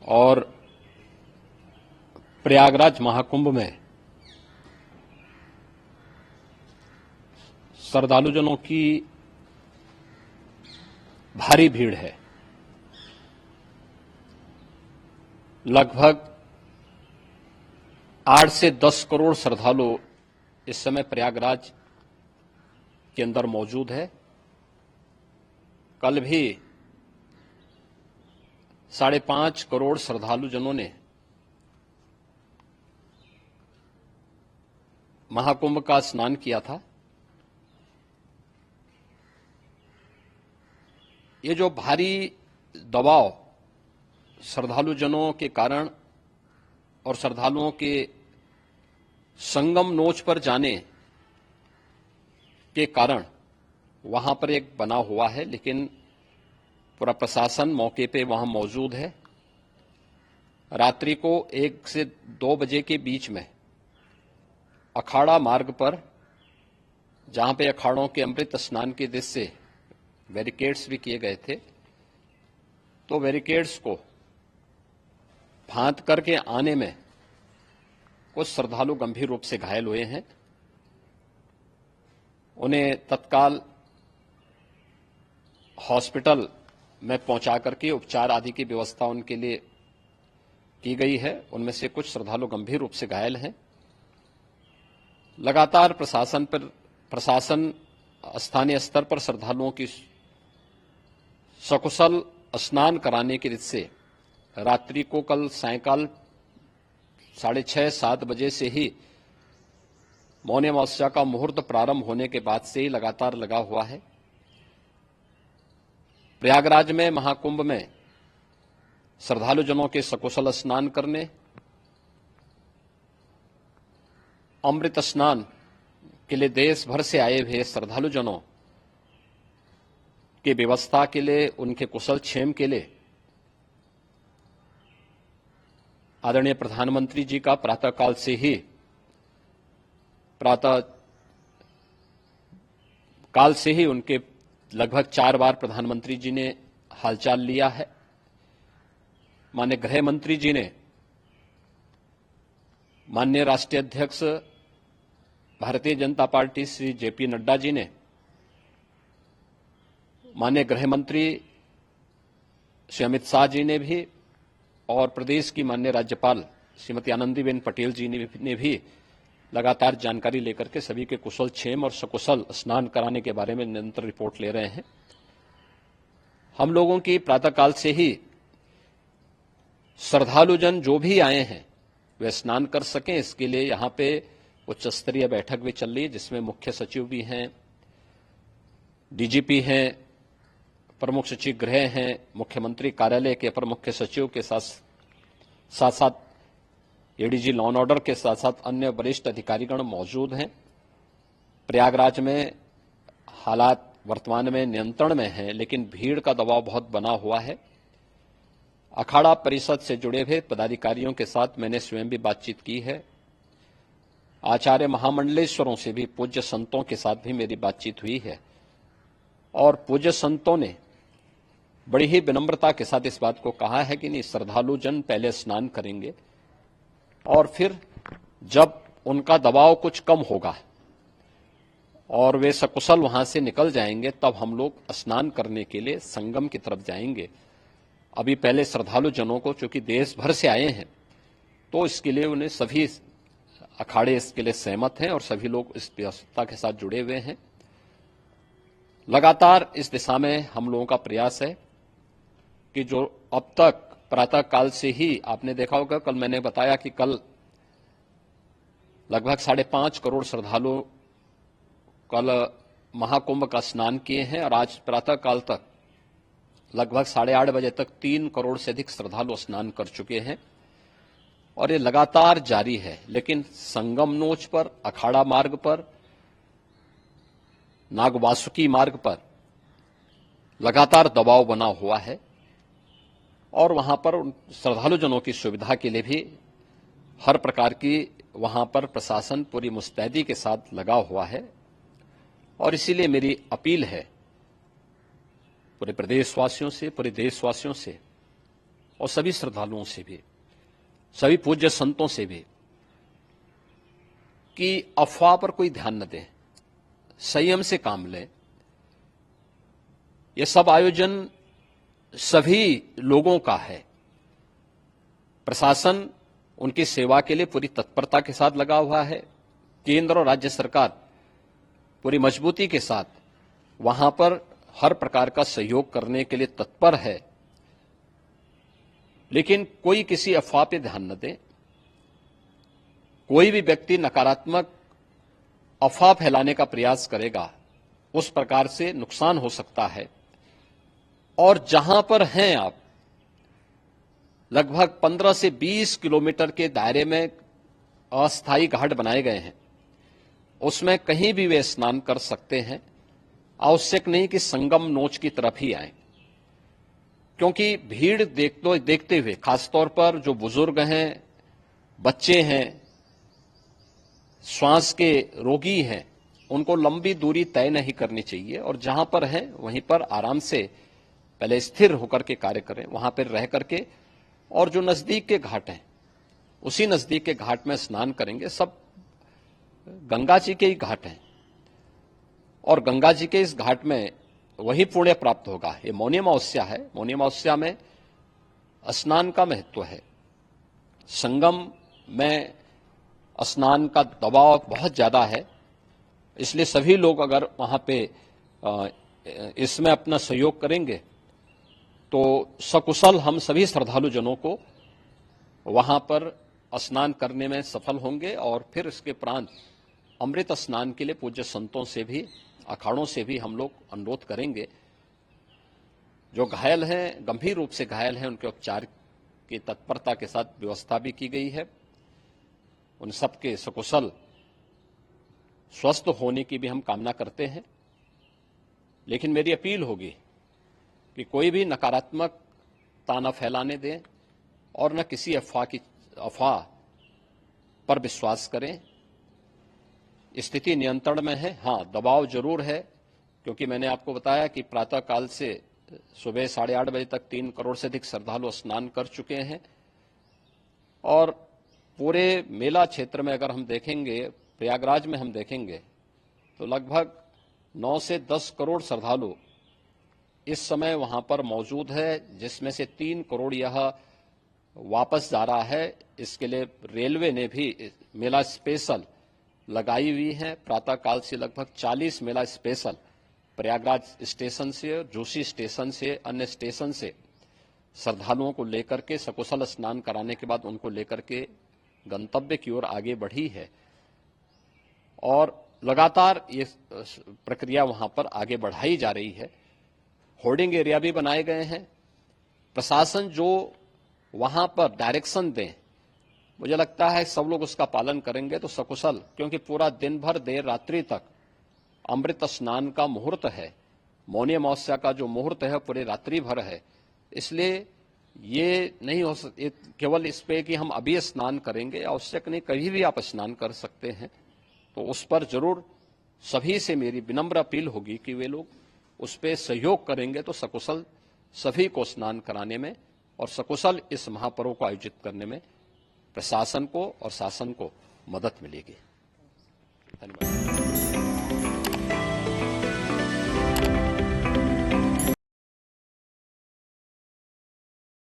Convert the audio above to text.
और प्रयागराज महाकुंभ में श्रद्धालुजनों की भारी भीड़ है। लगभग 8 से 10 करोड़ श्रद्धालु इस समय प्रयागराज के अंदर मौजूद है। कल भी 5.5 करोड़ श्रद्धालुजनों ने महाकुंभ का स्नान किया था। ये जो भारी दबाव श्रद्धालुजनों के कारण और श्रद्धालुओं के संगम नोच पर जाने के कारण वहां पर एक बना हुआ है, लेकिन पूरा प्रशासन मौके पे वहां मौजूद है। रात्रि को 1 से 2 बजे के बीच में अखाड़ा मार्ग पर, जहां पे अखाड़ों के अमृत स्नान के दृश्य से बैरिकेड्स भी किए गए थे, तो बैरिकेड्स को फांद करके आने में कुछ श्रद्धालु गंभीर रूप से घायल हुए हैं। उन्हें तत्काल हॉस्पिटल में पहुंचा करके उपचार आदि की व्यवस्था उनके लिए की गई है। उनमें से कुछ श्रद्धालु गंभीर रूप से घायल हैं। लगातार प्रशासन स्थानीय स्तर पर श्रद्धालुओं की सकुशल स्नान कराने के दृष्टि से रात्रि को कल सायंकाल 6:30-7 बजे से ही मौनी अमावस्या का मुहूर्त प्रारंभ होने के बाद से ही लगातार लगा हुआ है। प्रयागराज में महाकुंभ में श्रद्धालुजनों के सकुशल स्नान करने, अमृत स्नान के लिए देश भर से आए हुए श्रद्धालुजनों की व्यवस्था के लिए, उनके कुशल क्षेम के लिए आदरणीय प्रधानमंत्री जी का प्रातःकाल से ही उनके लगभग 4 बार प्रधानमंत्री जी ने हालचाल लिया है। माननीय गृह मंत्री जी ने, माननीय राष्ट्रीय अध्यक्ष भारतीय जनता पार्टी श्री जेपी नड्डा जी ने, माननीय गृह मंत्री श्री अमित शाह जी ने भी, और प्रदेश की माननीय राज्यपाल श्रीमती आनंदीबेन पटेल जी ने भी लगातार जानकारी लेकर के सभी के कुशल क्षेम और सकुशल स्नान कराने के बारे में निरंतर रिपोर्ट ले रहे हैं। हम लोगों की प्रातःकाल से ही श्रद्धालुजन जो भी आए हैं वे स्नान कर सकें, इसके लिए यहां पे उच्च स्तरीय बैठक भी चल रही है, जिसमें मुख्य सचिव भी हैं, डीजीपी हैं, प्रमुख सचिव गृह हैं, मुख्यमंत्री कार्यालय के अपर मुख्य सचिव के साथ साथ एडीजी लॉ एंड ऑर्डर के साथ साथ अन्य वरिष्ठ अधिकारीगण मौजूद हैं। प्रयागराज में हालात वर्तमान में नियंत्रण में हैं, लेकिन भीड़ का दबाव बहुत बना हुआ है। अखाड़ा परिषद से जुड़े हुए पदाधिकारियों के साथ मैंने स्वयं भी बातचीत की है। आचार्य महामंडलेश्वरों से भी, पूज्य संतों के साथ भी मेरी बातचीत हुई है, और पूज्य संतों ने बड़ी ही विनम्रता के साथ इस बात को कहा है कि नहीं, श्रद्धालु जन पहले स्नान करेंगे और फिर जब उनका दबाव कुछ कम होगा और वे सकुशल वहां से निकल जाएंगे, तब हम लोग स्नान करने के लिए संगम की तरफ जाएंगे। अभी पहले श्रद्धालु जनों को, चूंकि देश भर से आए हैं, तो इसके लिए उन्हें सभी अखाड़े इसके लिए सहमत हैं और सभी लोग इस व्यवस्था के साथ जुड़े हुए हैं। लगातार इस दिशा में हम लोगों का प्रयास है कि जो अब तक प्रातःकाल से ही आपने देखा होगा, कल मैंने बताया कि कल लगभग 5.5 करोड़ श्रद्धालु कल महाकुंभ का स्नान किए हैं, और आज प्रातःकाल तक लगभग 8:30 बजे तक 3 करोड़ से अधिक श्रद्धालु स्नान कर चुके हैं, और ये लगातार जारी है। लेकिन संगम नोच पर, अखाड़ा मार्ग पर, नागवासुकी मार्ग पर लगातार दबाव बना हुआ है, और वहां पर श्रद्धालुजनों की सुविधा के लिए भी हर प्रकार की वहां पर प्रशासन पूरी मुस्तैदी के साथ लगा हुआ है। और इसीलिए मेरी अपील है पूरे प्रदेशवासियों से, पूरे देशवासियों से और सभी श्रद्धालुओं से भी, सभी पूज्य संतों से भी कि अफवाह पर कोई ध्यान न दें, संयम से काम लें। यह सब आयोजन सभी लोगों का है। प्रशासन उनकी सेवा के लिए पूरी तत्परता के साथ लगा हुआ है। केंद्र और राज्य सरकार पूरी मजबूती के साथ वहां पर हर प्रकार का सहयोग करने के लिए तत्पर है। लेकिन कोई किसी अफवाह पर ध्यान न दे। कोई भी व्यक्ति नकारात्मक अफवाह फैलाने का प्रयास करेगा, उस प्रकार से नुकसान हो सकता है। और जहां पर हैं आप, लगभग 15 से 20 किलोमीटर के दायरे में अस्थायी घाट बनाए गए हैं। उसमें कहीं भी वे स्नान कर सकते हैं। आवश्यक नहीं कि संगम नोच की तरफ ही आए, क्योंकि भीड़ देखते हुए, खासतौर पर जो बुजुर्ग हैं, बच्चे हैं, श्वास के रोगी हैं, उनको लंबी दूरी तय नहीं करनी चाहिए और जहां पर हैं वहीं पर आराम से पहले स्थिर होकर के कार्य करें, वहां पर रह करके। और जो नजदीक के घाट हैं, उसी नजदीक के घाट में स्नान करेंगे। सब गंगा जी के ही घाट हैं और गंगा जी के इस घाट में वही पुण्य प्राप्त होगा। ये मौनी अमावस्या है। मौनी अमावस्या में स्नान का महत्व है। संगम में स्नान का दबाव बहुत ज्यादा है, इसलिए सभी लोग अगर वहां पे इसमें अपना सहयोग करेंगे तो सकुशल हम सभी श्रद्धालु जनों को वहां पर स्नान करने में सफल होंगे। और फिर इसके उपरांत अमृत स्नान के लिए पूज्य संतों से भी, अखाड़ों से भी हम लोग अनुरोध करेंगे। जो घायल हैं, गंभीर रूप से घायल हैं, उनके उपचार की तत्परता के साथ व्यवस्था भी की गई है। उन सबके सकुशल स्वस्थ होने की भी हम कामना करते हैं। लेकिन मेरी अपील होगी कि कोई भी नकारात्मकता न फैलाने दें और न किसी अफवाह पर विश्वास करें। स्थिति नियंत्रण में है। हाँ, दबाव जरूर है, क्योंकि मैंने आपको बताया कि प्रातःकाल से सुबह 8:30 बजे तक 3 करोड़ से अधिक श्रद्धालु स्नान कर चुके हैं। और पूरे मेला क्षेत्र में अगर हम देखेंगे, प्रयागराज में हम देखेंगे, तो लगभग 9 से 10 करोड़ श्रद्धालु इस समय वहां पर मौजूद है, जिसमें से 3 करोड़ यह वापस जा रहा है। इसके लिए रेलवे ने भी मेला स्पेशल लगाई हुई है। प्रातःकाल से लगभग 40 मेला स्पेशल प्रयागराज स्टेशन से, जोशी स्टेशन से, अन्य स्टेशन से श्रद्धालुओं को लेकर के सकुशल स्नान कराने के बाद उनको लेकर के गंतव्य की ओर आगे बढ़ी है। और लगातार ये प्रक्रिया वहां पर आगे बढ़ाई जा रही है। होर्डिंग एरिया भी बनाए गए हैं। प्रशासन जो वहां पर डायरेक्शन दें, मुझे लगता है सब लोग उसका पालन करेंगे तो सकुशल, क्योंकि पूरा दिन भर देर रात्रि तक अमृत स्नान का मुहूर्त है। मौनी अमावस्या का जो मुहूर्त है पूरे रात्रि भर है। इसलिए ये नहीं हो केवल इस पे कि हम अभी स्नान करेंगे, आवश्यक नहीं, कभी भी आप स्नान कर सकते हैं। तो उस पर जरूर सभी से मेरी विनम्र अपील होगी कि वे लोग उस पर सहयोग करेंगे तो सकुशल सभी को स्नान कराने में और सकुशल इस महापर्व को आयोजित करने में प्रशासन को और शासन को मदद मिलेगी। धन्यवाद।